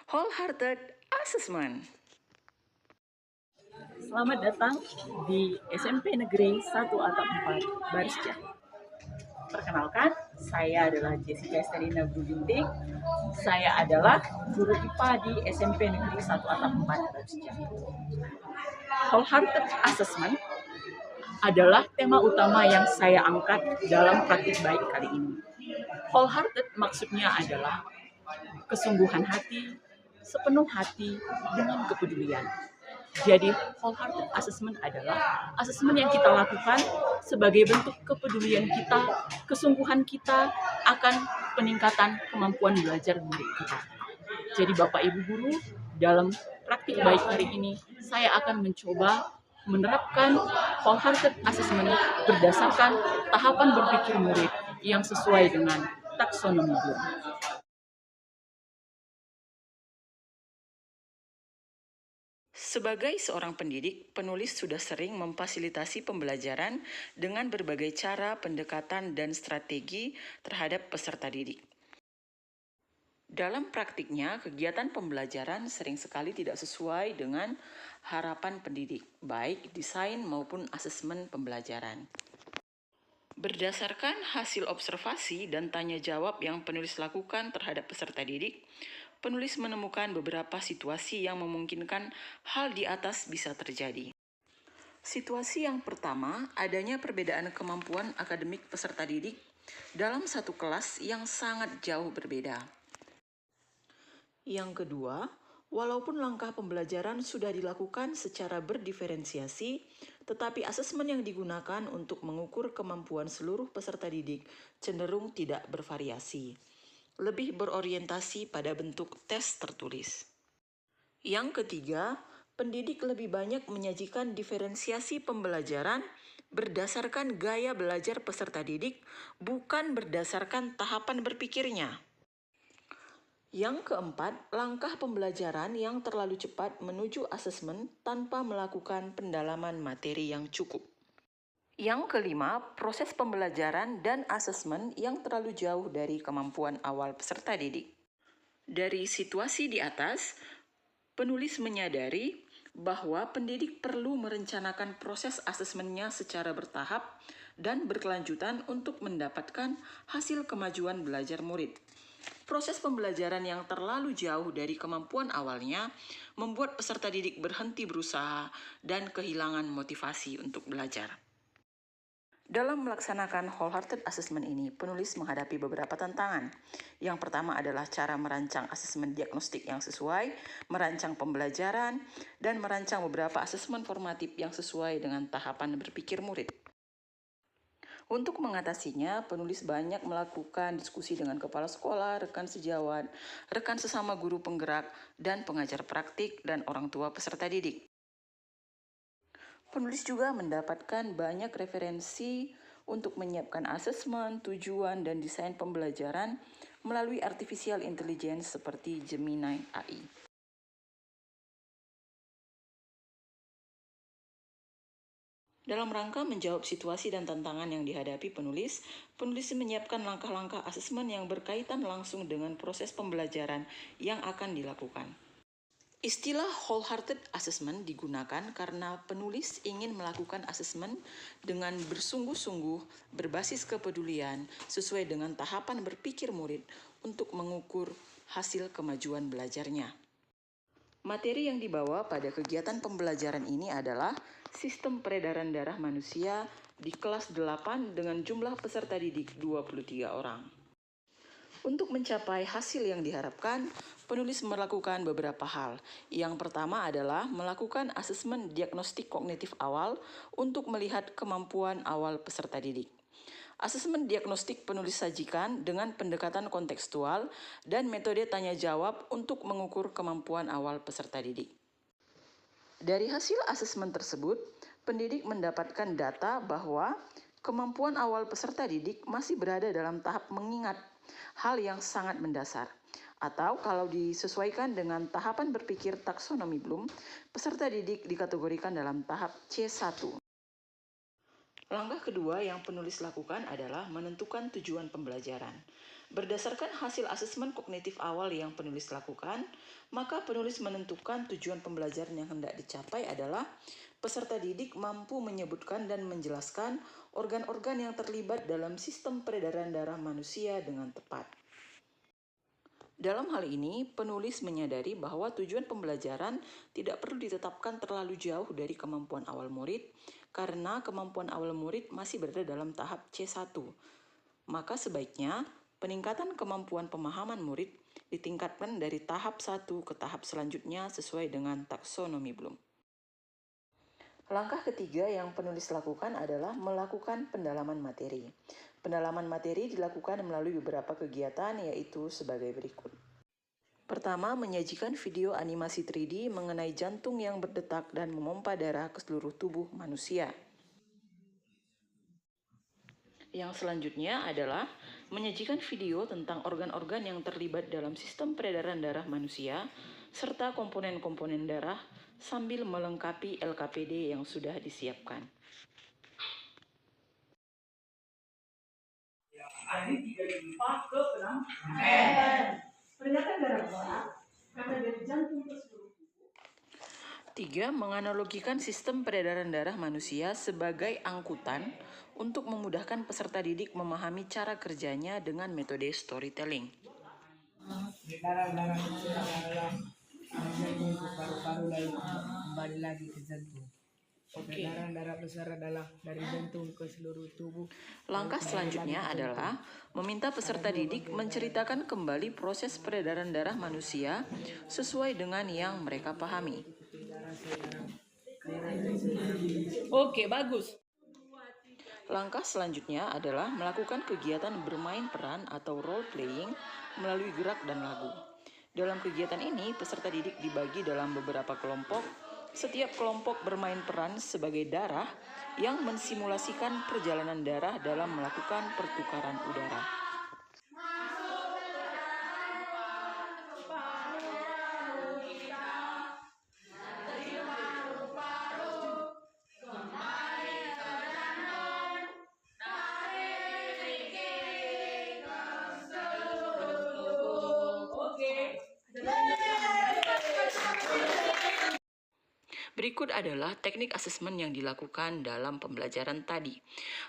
Wholehearted Assessment. Selamat datang di SMP Negeri 1 Atap 4 Barisja. Perkenalkan, saya adalah Jessica Estelina Budintik. Saya adalah guru IPA di SMP Negeri 1 Atap 4 Barisja. Wholehearted Assessment adalah tema utama yang saya angkat dalam praktik baik kali ini. Wholehearted maksudnya adalah kesungguhan hati, sepenuh hati dengan kepedulian. Jadi, wholehearted assessment adalah asesmen yang kita lakukan sebagai bentuk kepedulian kita, kesungguhan kita akan peningkatan kemampuan belajar murid kita. Jadi, Bapak Ibu Guru, dalam praktik baik hari ini, saya akan mencoba menerapkan wholehearted assessment berdasarkan tahapan berpikir murid yang sesuai dengan taksonomi Bloom. Sebagai seorang pendidik, penulis sudah sering memfasilitasi pembelajaran dengan berbagai cara pendekatan dan strategi terhadap peserta didik. Dalam praktiknya, kegiatan pembelajaran sering sekali tidak sesuai dengan harapan pendidik, baik desain maupun asesmen pembelajaran. Berdasarkan hasil observasi dan tanya jawab yang penulis lakukan terhadap peserta didik, penulis menemukan beberapa situasi yang memungkinkan hal di atas bisa terjadi. Situasi yang pertama, adanya perbedaan kemampuan akademik peserta didik dalam satu kelas yang sangat jauh berbeda. Yang kedua, walaupun langkah pembelajaran sudah dilakukan secara berdiferensiasi, tetapi asesmen yang digunakan untuk mengukur kemampuan seluruh peserta didik cenderung tidak bervariasi, lebih berorientasi pada bentuk tes tertulis. Yang ketiga, pendidik lebih banyak menyajikan diferensiasi pembelajaran berdasarkan gaya belajar peserta didik, bukan berdasarkan tahapan berpikirnya. Yang keempat, langkah pembelajaran yang terlalu cepat menuju asesmen tanpa melakukan pendalaman materi yang cukup. Yang kelima, proses pembelajaran dan asesmen yang terlalu jauh dari kemampuan awal peserta didik. Dari situasi di atas, penulis menyadari bahwa pendidik perlu merencanakan proses asesmennya secara bertahap dan berkelanjutan untuk mendapatkan hasil kemajuan belajar murid. Proses pembelajaran yang terlalu jauh dari kemampuan awalnya membuat peserta didik berhenti berusaha dan kehilangan motivasi untuk belajar. Dalam melaksanakan wholehearted assessment ini, penulis menghadapi beberapa tantangan. Yang pertama adalah cara merancang asesmen diagnostik yang sesuai, merancang pembelajaran, dan merancang beberapa asesmen formatif yang sesuai dengan tahapan berpikir murid. Untuk mengatasinya, penulis banyak melakukan diskusi dengan kepala sekolah, rekan sejawat, rekan sesama guru penggerak, dan pengajar praktik dan orang tua peserta didik. Penulis juga mendapatkan banyak referensi untuk menyiapkan asesmen, tujuan, dan desain pembelajaran melalui artificial intelligence seperti Gemini AI. Dalam rangka menjawab situasi dan tantangan yang dihadapi penulis menyiapkan langkah-langkah asesmen yang berkaitan langsung dengan proses pembelajaran yang akan dilakukan. Istilah wholehearted assessment digunakan karena penulis ingin melakukan asesmen dengan bersungguh-sungguh berbasis kepedulian sesuai dengan tahapan berpikir murid untuk mengukur hasil kemajuan belajarnya. Materi yang dibawa pada kegiatan pembelajaran ini adalah sistem peredaran darah manusia di kelas 8 dengan jumlah peserta didik 23 orang. Untuk mencapai hasil yang diharapkan, penulis melakukan beberapa hal. Yang pertama adalah melakukan asesmen diagnostik kognitif awal untuk melihat kemampuan awal peserta didik. Asesmen diagnostik penulis sajikan dengan pendekatan kontekstual dan metode tanya jawab untuk mengukur kemampuan awal peserta didik. Dari hasil asesmen tersebut, pendidik mendapatkan data bahwa kemampuan awal peserta didik masih berada dalam tahap mengingat, hal yang sangat mendasar. Atau kalau disesuaikan dengan tahapan berpikir taksonomi Bloom, peserta didik dikategorikan dalam tahap C1. Langkah kedua yang penulis lakukan adalah menentukan tujuan pembelajaran. Berdasarkan hasil asesmen kognitif awal yang penulis lakukan, maka penulis menentukan tujuan pembelajaran yang hendak dicapai adalah peserta didik mampu menyebutkan dan menjelaskan organ-organ yang terlibat dalam sistem peredaran darah manusia dengan tepat. Dalam hal ini, penulis menyadari bahwa tujuan pembelajaran tidak perlu ditetapkan terlalu jauh dari kemampuan awal murid, karena kemampuan awal murid masih berada dalam tahap C1. Maka sebaiknya peningkatan kemampuan pemahaman murid ditingkatkan dari tahap 1 ke tahap selanjutnya sesuai dengan taksonomi Bloom. Langkah ketiga yang penulis lakukan adalah melakukan pendalaman materi. Pendalaman materi dilakukan melalui beberapa kegiatan, yaitu sebagai berikut. Pertama, menyajikan video animasi 3D mengenai jantung yang berdetak dan memompa darah ke seluruh tubuh manusia. Yang selanjutnya adalah menyajikan video tentang organ-organ yang terlibat dalam sistem peredaran darah manusia, serta komponen-komponen darah sambil melengkapi LKPD yang sudah disiapkan. Tiga, menganalogikan sistem peredaran darah manusia sebagai angkutan untuk memudahkan peserta didik memahami cara kerjanya dengan metode storytelling. Darah-darah itu adalah jantung ke paru-paru lalu kembali lagi ke jantung. Darah-darah besar adalah dari jantung ke seluruh tubuh. Langkah selanjutnya adalah meminta peserta didik menceritakan kembali proses peredaran darah manusia sesuai dengan yang mereka pahami. Oke, bagus. Langkah selanjutnya adalah melakukan kegiatan bermain peran atau role playing melalui gerak dan lagu. Dalam kegiatan ini, peserta didik dibagi dalam beberapa kelompok. Setiap kelompok bermain peran sebagai darah yang mensimulasikan perjalanan darah dalam melakukan pertukaran udara. Berikut adalah teknik asesmen yang dilakukan dalam pembelajaran tadi.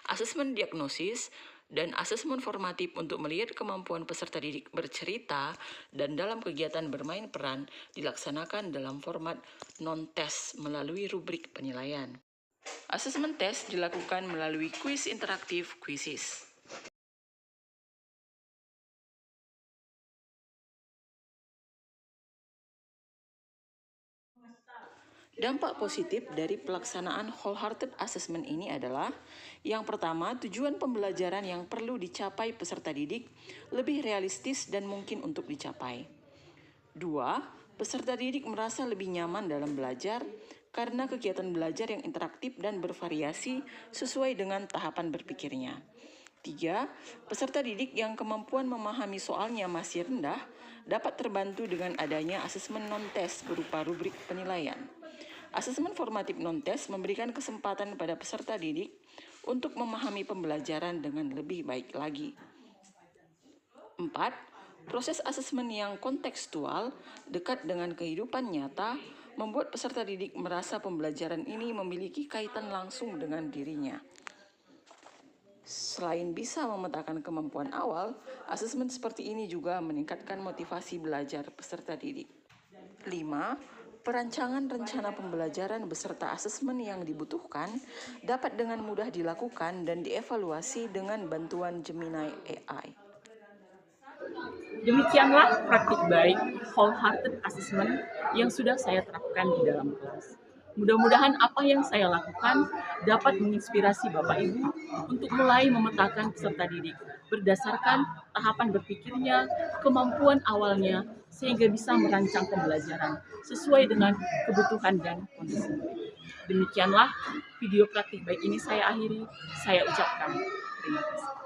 Asesmen diagnosis dan asesmen formatif untuk melihat kemampuan peserta didik bercerita dan dalam kegiatan bermain peran dilaksanakan dalam format non-tes melalui rubrik penilaian. Asesmen tes dilakukan melalui kuis interaktif Quizizz. Dampak positif dari pelaksanaan wholehearted assessment ini adalah yang pertama, tujuan pembelajaran yang perlu dicapai peserta didik lebih realistis dan mungkin untuk dicapai. Dua, peserta didik merasa lebih nyaman dalam belajar karena kegiatan belajar yang interaktif dan bervariasi sesuai dengan tahapan berpikirnya. Tiga, peserta didik yang kemampuan memahami soalnya masih rendah dapat terbantu dengan adanya asesmen non-tes berupa rubrik penilaian. Asesmen formatif non-tes memberikan kesempatan pada peserta didik untuk memahami pembelajaran dengan lebih baik lagi. 4. Proses asesmen yang kontekstual, dekat dengan kehidupan nyata, membuat peserta didik merasa pembelajaran ini memiliki kaitan langsung dengan dirinya. Selain bisa memetakan kemampuan awal, asesmen seperti ini juga meningkatkan motivasi belajar peserta didik. 5. Perancangan rencana pembelajaran beserta asesmen yang dibutuhkan dapat dengan mudah dilakukan dan dievaluasi dengan bantuan Gemini AI. Demikianlah praktik baik wholehearted assessment yang sudah saya terapkan di dalam kelas. Mudah-mudahan apa yang saya lakukan dapat menginspirasi Bapak Ibu untuk mulai memetakan peserta didik berdasarkan tahapan berpikirnya, kemampuan awalnya, sehingga bisa merancang pembelajaran sesuai dengan kebutuhan dan kondisi. Demikianlah video praktik baik ini saya akhiri. Saya ucapkan terima kasih.